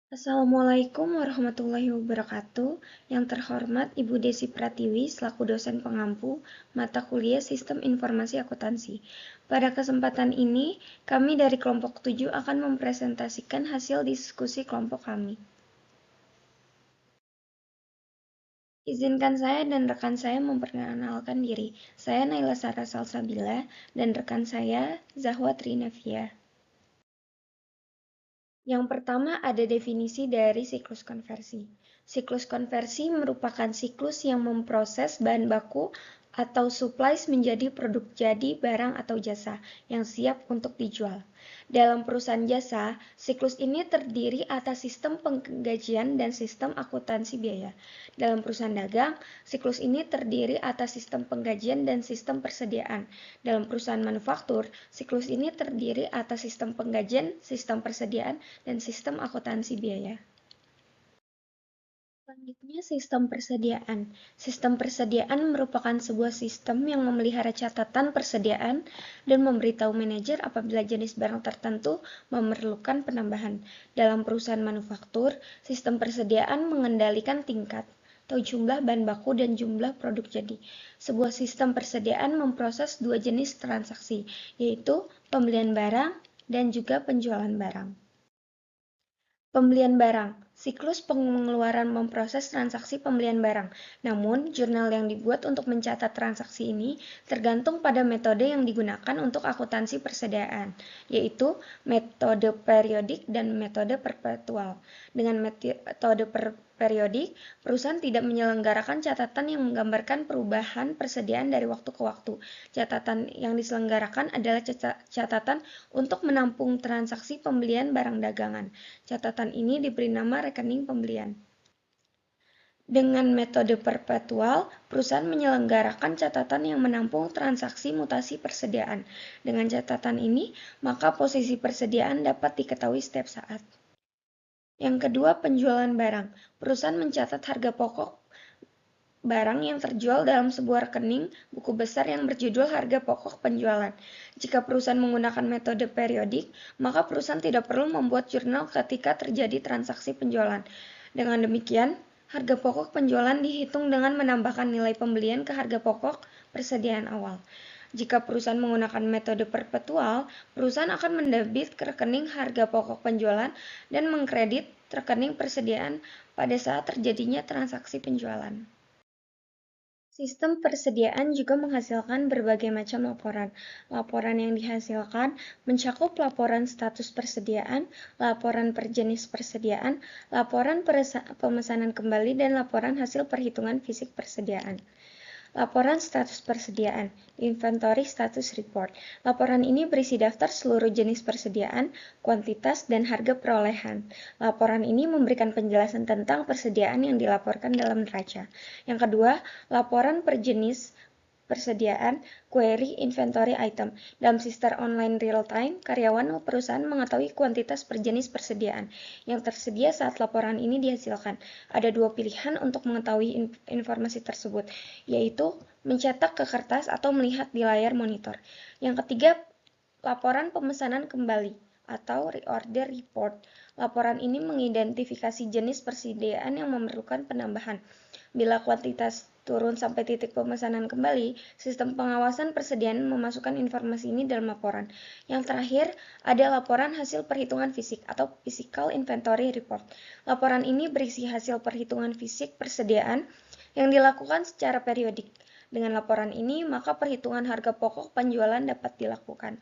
Assalamualaikum warahmatullahi wabarakatuh. Yang terhormat Ibu Desi Pratiwi selaku dosen pengampu mata kuliah Sistem Informasi Akuntansi. Pada kesempatan ini, kami dari kelompok 7 akan mempresentasikan hasil diskusi kelompok kami. Izinkan saya dan rekan saya memperkenalkan diri. Saya Naila Sara Salsabila dan rekan saya Zahwa Trinavia. Yang pertama ada definisi dari siklus konversi. Siklus konversi merupakan siklus yang memproses bahan baku atau supplies menjadi produk jadi, barang atau jasa yang siap untuk dijual. Dalam perusahaan jasa, siklus ini terdiri atas sistem penggajian dan sistem akuntansi biaya. Dalam perusahaan dagang, siklus ini terdiri atas sistem penggajian dan sistem persediaan. Dalam perusahaan manufaktur, siklus ini terdiri atas sistem penggajian, sistem persediaan, dan sistem akuntansi biaya. Selanjutnya, sistem persediaan. Sistem persediaan merupakan sebuah sistem yang memelihara catatan persediaan dan memberitahu manajer apabila jenis barang tertentu memerlukan penambahan. Dalam perusahaan manufaktur, sistem persediaan mengendalikan tingkat atau jumlah bahan baku dan jumlah produk jadi. Sebuah sistem persediaan memproses dua jenis transaksi, yaitu pembelian barang dan juga penjualan barang. Pembelian barang. Siklus pengeluaran memproses transaksi pembelian barang. Namun, jurnal yang dibuat untuk mencatat transaksi ini tergantung pada metode yang digunakan untuk akuntansi persediaan, yaitu metode periodik dan metode perpetual. Dengan metode periodik, perusahaan tidak menyelenggarakan catatan yang menggambarkan perubahan persediaan dari waktu ke waktu. Catatan yang diselenggarakan adalah catatan untuk menampung transaksi pembelian barang dagangan. Catatan ini diberi nama rekening pembelian. Dengan metode perpetual, perusahaan menyelenggarakan catatan yang menampung transaksi mutasi persediaan. Dengan catatan ini, maka posisi persediaan dapat diketahui setiap saat. Yang kedua, penjualan barang. Perusahaan mencatat harga pokok barang yang terjual dalam sebuah rekening buku besar yang berjudul harga pokok penjualan. Jika perusahaan menggunakan metode periodik, maka perusahaan tidak perlu membuat jurnal ketika terjadi transaksi penjualan. Dengan demikian, harga pokok penjualan dihitung dengan menambahkan nilai pembelian ke harga pokok persediaan awal. Jika perusahaan menggunakan metode perpetual, perusahaan akan mendebit ke rekening harga pokok penjualan dan mengkredit rekening persediaan pada saat terjadinya transaksi penjualan. Sistem persediaan juga menghasilkan berbagai macam laporan. Laporan yang dihasilkan mencakup laporan status persediaan, laporan per jenis persediaan, laporan pemesanan kembali, dan laporan hasil perhitungan fisik persediaan. Laporan status persediaan, Inventory Status Report. Laporan ini berisi daftar seluruh jenis persediaan, kuantitas, dan harga perolehan. Laporan ini memberikan penjelasan tentang persediaan yang dilaporkan dalam neraca. Yang kedua, laporan per jenis persediaan, query inventory item. Dalam sistem online real-time, karyawan perusahaan mengetahui kuantitas per jenis persediaan yang tersedia saat laporan ini dihasilkan. Ada dua pilihan untuk mengetahui informasi tersebut, yaitu mencetak ke kertas atau melihat di layar monitor. Yang ketiga, laporan pemesanan kembali atau reorder report. Laporan ini mengidentifikasi jenis persediaan yang memerlukan penambahan. Bila kuantitas turun sampai titik pemesanan kembali, sistem pengawasan persediaan memasukkan informasi ini dalam laporan. Yang terakhir, ada laporan hasil perhitungan fisik atau Physical Inventory Report. Laporan ini berisi hasil perhitungan fisik persediaan yang dilakukan secara periodik. Dengan laporan ini, maka perhitungan harga pokok penjualan dapat dilakukan.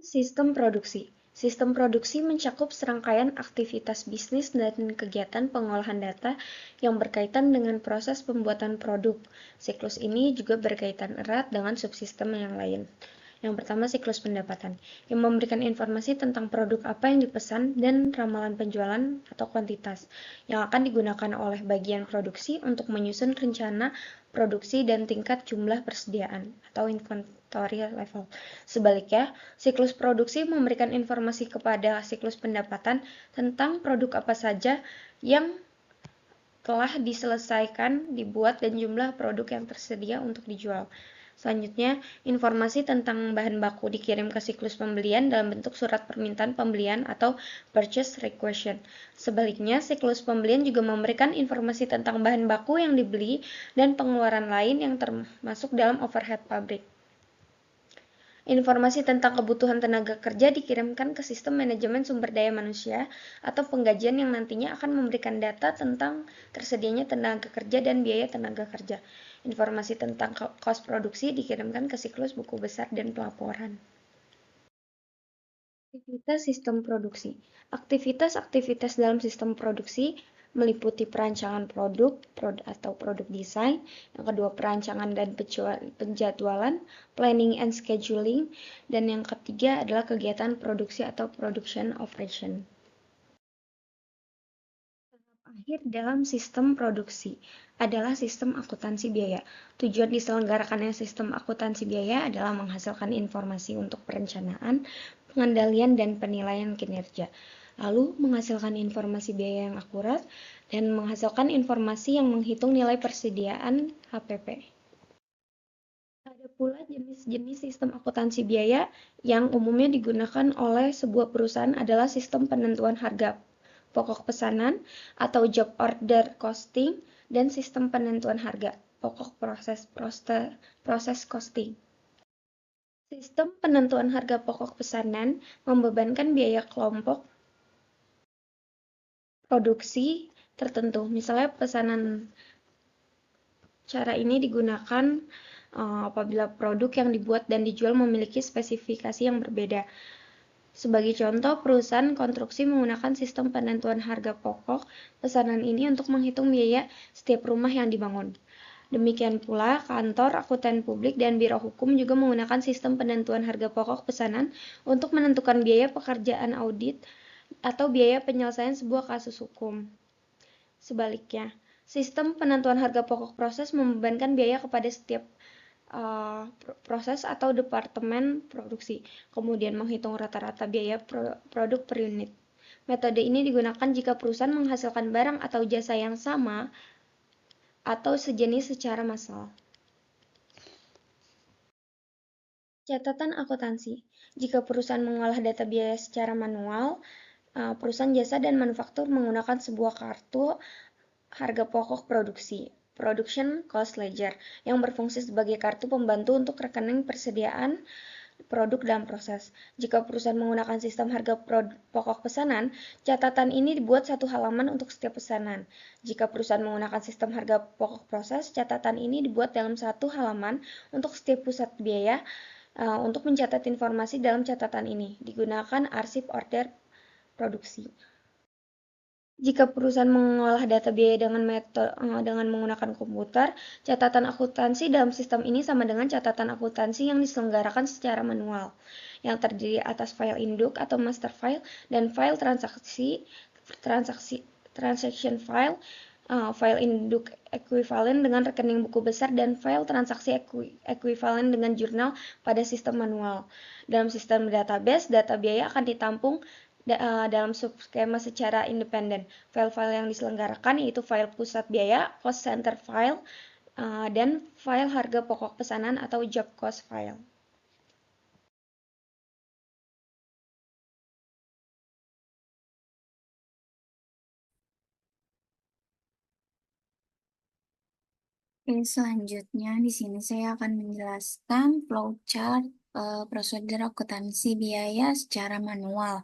Sistem produksi. Sistem produksi mencakup serangkaian aktivitas bisnis dan kegiatan pengolahan data yang berkaitan dengan proses pembuatan produk. Siklus ini juga berkaitan erat dengan subsistem yang lain. Yang pertama, siklus pendapatan, yang memberikan informasi tentang produk apa yang dipesan dan ramalan penjualan atau kuantitas yang akan digunakan oleh bagian produksi untuk menyusun rencana produksi dan tingkat jumlah persediaan atau inventory level. Sebaliknya, siklus produksi memberikan informasi kepada siklus pendapatan tentang produk apa saja yang telah diselesaikan, dibuat, dan jumlah produk yang tersedia untuk dijual. Selanjutnya, informasi tentang bahan baku dikirim ke siklus pembelian dalam bentuk surat permintaan pembelian atau purchase requisition. Sebaliknya, siklus pembelian juga memberikan informasi tentang bahan baku yang dibeli dan pengeluaran lain yang termasuk dalam overhead pabrik. Informasi tentang kebutuhan tenaga kerja dikirimkan ke sistem manajemen sumber daya manusia atau penggajian yang nantinya akan memberikan data tentang tersedianya tenaga kerja dan biaya tenaga kerja. Informasi tentang kos produksi dikirimkan ke siklus buku besar dan pelaporan. Aktivitas sistem produksi. Aktivitas-aktivitas dalam sistem produksi meliputi perancangan produk atau produk desain, yang kedua perancangan dan penjadwalan, planning and scheduling, dan yang ketiga adalah kegiatan produksi atau production operation. Akhir dalam sistem produksi adalah sistem akuntansi biaya. Tujuan diselenggarakannya sistem akuntansi biaya adalah menghasilkan informasi untuk perencanaan, pengendalian, dan penilaian kinerja. Lalu menghasilkan informasi biaya yang akurat dan menghasilkan informasi yang menghitung nilai persediaan HPP. Ada pula jenis-jenis sistem akuntansi biaya yang umumnya digunakan oleh sebuah perusahaan adalah sistem penentuan harga pokok pesanan atau job order costing dan sistem penentuan harga pokok proses costing. Sistem penentuan harga pokok pesanan membebankan biaya kelompok produksi tertentu. Misalnya pesanan cara ini digunakan apabila produk yang dibuat dan dijual memiliki spesifikasi yang berbeda. Sebagai contoh, perusahaan konstruksi menggunakan sistem penentuan harga pokok pesanan ini untuk menghitung biaya setiap rumah yang dibangun. Demikian pula, kantor akuntan publik dan biro hukum juga menggunakan sistem penentuan harga pokok pesanan untuk menentukan biaya pekerjaan audit atau biaya penyelesaian sebuah kasus hukum. Sebaliknya, sistem penentuan harga pokok proses membebankan biaya kepada setiap proses atau departemen produksi, kemudian menghitung rata-rata biaya produk per unit. Metode ini digunakan jika perusahaan menghasilkan barang atau jasa yang sama atau sejenis secara massal. Catatan akuntansi. Jika perusahaan mengolah data biaya secara manual, perusahaan jasa dan manufaktur menggunakan sebuah kartu harga pokok produksi, Production Cost Ledger, yang berfungsi sebagai kartu pembantu untuk rekening persediaan produk dalam proses. Jika perusahaan menggunakan sistem harga pokok pesanan, catatan ini dibuat satu halaman untuk setiap pesanan. Jika perusahaan menggunakan sistem harga pokok proses, catatan ini dibuat dalam satu halaman untuk setiap pusat biaya. Untuk mencatat informasi dalam catatan ini, digunakan arsip order produksi. Jika perusahaan mengolah data biaya dengan menggunakan komputer, catatan akuntansi dalam sistem ini sama dengan catatan akuntansi yang diselenggarakan secara manual, yang terdiri atas file induk atau master file dan file transaction file, file induk ekuivalen dengan rekening buku besar dan file transaksi ekuivalen dengan jurnal pada sistem manual. Dalam sistem database, data biaya akan ditampung dalam subskema secara independen. File-file yang diselenggarakan yaitu file pusat biaya, cost center file, dan file harga pokok pesanan atau job cost file. Oke, selanjutnya di sini saya akan menjelaskan flowchart prosedur akuntansi biaya secara manual.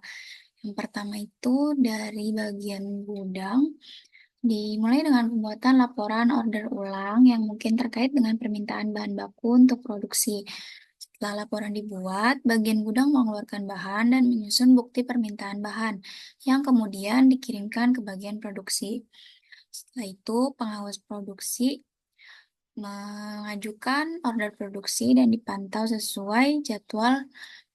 Yang pertama itu dari bagian gudang, dimulai dengan pembuatan laporan order ulang yang mungkin terkait dengan permintaan bahan baku untuk produksi. Setelah laporan dibuat, bagian gudang mengeluarkan bahan dan menyusun bukti permintaan bahan yang kemudian dikirimkan ke bagian produksi. Setelah itu, pengawas produksi mengajukan order produksi dan dipantau sesuai jadwal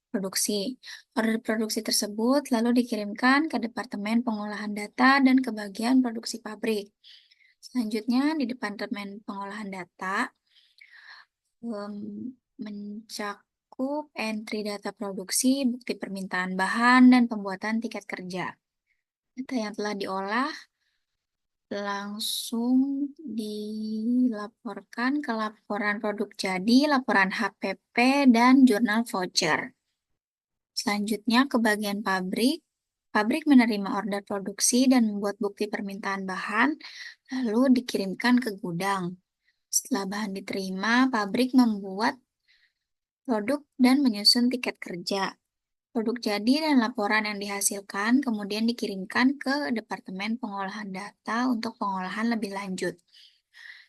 produksi. Order produksi tersebut lalu dikirimkan ke Departemen Pengolahan Data dan ke bagian produksi pabrik. Selanjutnya, di Departemen Pengolahan Data mencakup entry data produksi, bukti permintaan bahan, dan pembuatan tiket kerja. Data yang telah diolah langsung dilaporkan ke laporan produk jadi, laporan HPP, dan jurnal voucher. Selanjutnya ke bagian pabrik. Pabrik menerima order produksi dan membuat bukti permintaan bahan, lalu dikirimkan ke gudang. Setelah bahan diterima, pabrik membuat produk dan menyusun tiket kerja. Produk jadi dan laporan yang dihasilkan kemudian dikirimkan ke Departemen Pengolahan Data untuk pengolahan lebih lanjut.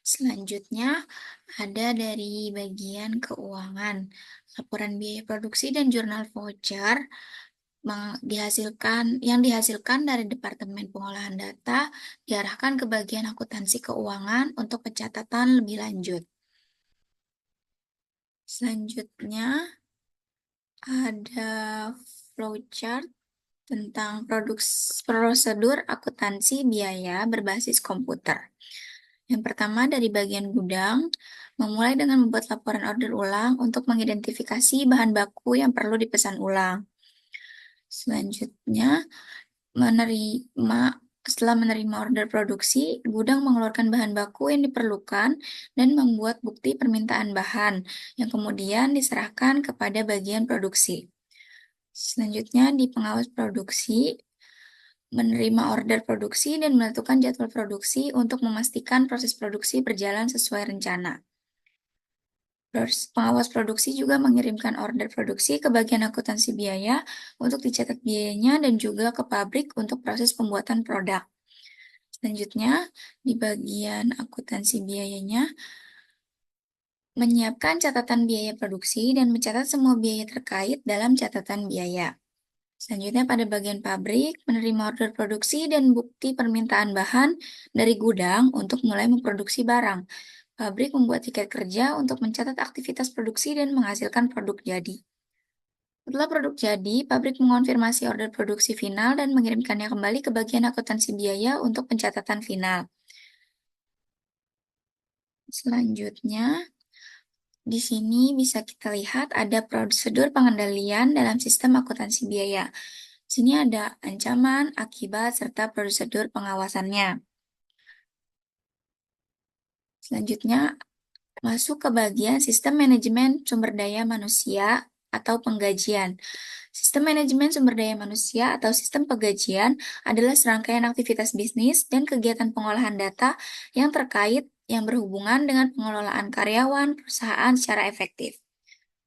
Selanjutnya ada dari bagian keuangan. Laporan biaya produksi dan jurnal voucher yang dihasilkan dari Departemen Pengolahan Data diarahkan ke bagian akuntansi keuangan untuk pencatatan lebih lanjut. Selanjutnya ada flowchart tentang prosedur akuntansi biaya berbasis komputer. Yang pertama dari bagian gudang, memulai dengan membuat laporan order ulang untuk mengidentifikasi bahan baku yang perlu dipesan ulang. Selanjutnya, setelah menerima order produksi, gudang mengeluarkan bahan baku yang diperlukan dan membuat bukti permintaan bahan yang kemudian diserahkan kepada bagian produksi. Selanjutnya, di pengawas produksi, menerima order produksi dan menentukan jadwal produksi untuk memastikan proses produksi berjalan sesuai rencana. Pengawas produksi juga mengirimkan order produksi ke bagian akuntansi biaya untuk dicatat biayanya dan juga ke pabrik untuk proses pembuatan produk. Selanjutnya, di bagian akuntansi biayanya, menyiapkan catatan biaya produksi dan mencatat semua biaya terkait dalam catatan biaya. Selanjutnya pada bagian pabrik, menerima order produksi dan bukti permintaan bahan dari gudang untuk mulai memproduksi barang. Pabrik membuat tiket kerja untuk mencatat aktivitas produksi dan menghasilkan produk jadi. Setelah produk jadi, pabrik mengonfirmasi order produksi final dan mengirimkannya kembali ke bagian akuntansi biaya untuk pencatatan final. Selanjutnya, di sini bisa kita lihat ada prosedur pengendalian dalam sistem akuntansi biaya. Di sini ada ancaman, akibat, serta prosedur pengawasannya. Selanjutnya, masuk ke bagian sistem manajemen sumber daya manusia atau penggajian. Sistem manajemen sumber daya manusia atau sistem penggajian adalah serangkaian aktivitas bisnis dan kegiatan pengolahan data yang terkait yang berhubungan dengan pengelolaan karyawan perusahaan secara efektif.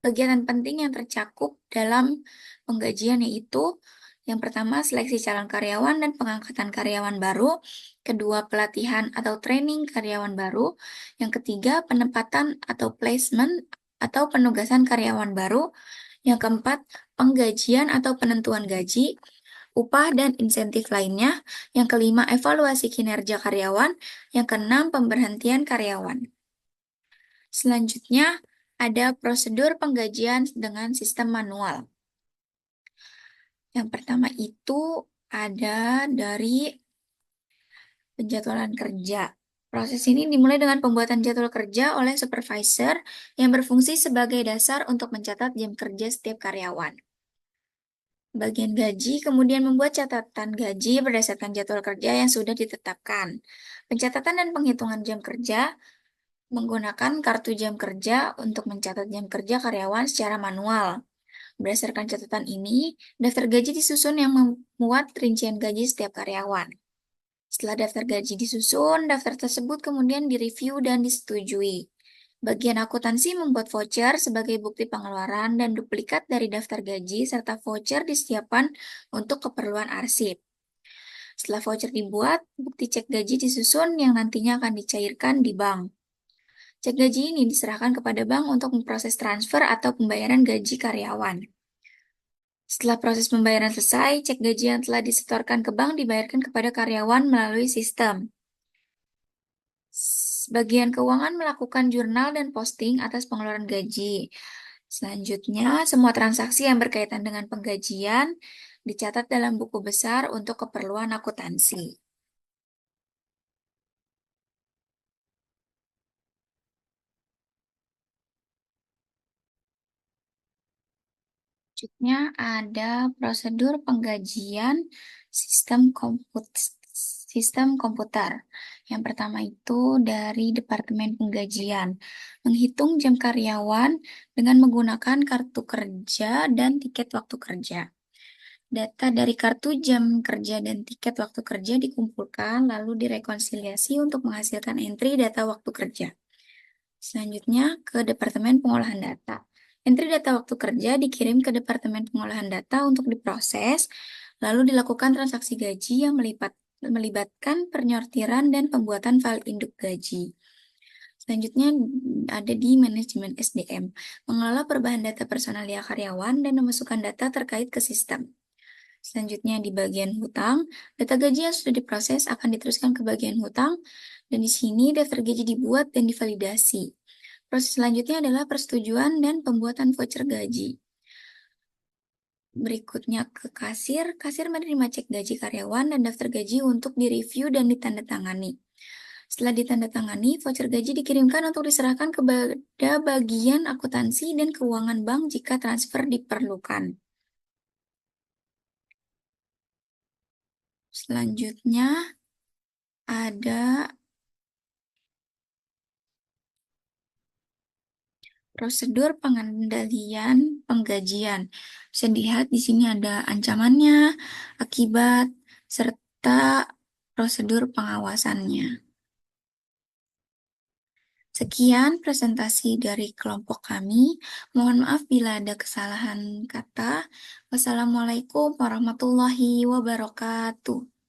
Kegiatan penting yang tercakup dalam penggajian yaitu yang pertama, seleksi calon karyawan dan pengangkatan karyawan baru. Kedua, pelatihan atau training karyawan baru. Yang ketiga, penempatan atau placement atau penugasan karyawan baru. Yang keempat, penggajian atau penentuan gaji, upah, dan insentif lainnya. Yang kelima, evaluasi kinerja karyawan. Yang keenam, pemberhentian karyawan. Selanjutnya, ada prosedur penggajian dengan sistem manual. Yang pertama itu ada dari penjadwalan kerja. Proses ini dimulai dengan pembuatan jadwal kerja oleh supervisor yang berfungsi sebagai dasar untuk mencatat jam kerja setiap karyawan. Bagian gaji kemudian membuat catatan gaji berdasarkan jadwal kerja yang sudah ditetapkan. Pencatatan dan penghitungan jam kerja menggunakan kartu jam kerja untuk mencatat jam kerja karyawan secara manual. Berdasarkan catatan ini, daftar gaji disusun yang memuat rincian gaji setiap karyawan. Setelah daftar gaji disusun, daftar tersebut kemudian direview dan disetujui. Bagian akuntansi membuat voucher sebagai bukti pengeluaran dan duplikat dari daftar gaji serta voucher disiapkan untuk keperluan arsip. Setelah voucher dibuat, bukti cek gaji disusun yang nantinya akan dicairkan di bank. Cek gaji ini diserahkan kepada bank untuk memproses transfer atau pembayaran gaji karyawan. Setelah proses pembayaran selesai, cek gaji yang telah disetorkan ke bank dibayarkan kepada karyawan melalui sistem. Bagian keuangan melakukan jurnal dan posting atas pengeluaran gaji. Selanjutnya, semua transaksi yang berkaitan dengan penggajian dicatat dalam buku besar untuk keperluan akuntansi. Selanjutnya ada prosedur penggajian sistem Sistem komputer. Yang pertama itu dari Departemen Penggajian. Menghitung jam karyawan dengan menggunakan kartu kerja dan tiket waktu kerja. Data dari kartu jam kerja dan tiket waktu kerja dikumpulkan lalu direkonsiliasi untuk menghasilkan entry data waktu kerja. Selanjutnya ke Departemen Pengolahan Data. Entry data waktu kerja dikirim ke Departemen Pengolahan Data untuk diproses, lalu dilakukan transaksi gaji yang melibatkan penyortiran dan pembuatan file induk gaji. Selanjutnya ada di manajemen SDM, mengelola perubahan data personalia karyawan dan memasukkan data terkait ke sistem. Selanjutnya di bagian hutang, data gaji yang sudah diproses akan diteruskan ke bagian hutang, dan di sini daftar gaji dibuat dan divalidasi. Proses selanjutnya adalah persetujuan dan pembuatan voucher gaji. Berikutnya ke kasir. Kasir menerima cek gaji karyawan dan daftar gaji untuk direview dan ditandatangani. Setelah ditandatangani, voucher gaji dikirimkan untuk diserahkan kepada bagian akuntansi dan keuangan bank jika transfer diperlukan. Selanjutnya ada prosedur pengendalian penggajian. Bisa dilihat di sini ada ancamannya, akibat, serta prosedur pengawasannya. Sekian presentasi dari kelompok kami. Mohon maaf bila ada kesalahan kata. Wassalamualaikum warahmatullahi wabarakatuh.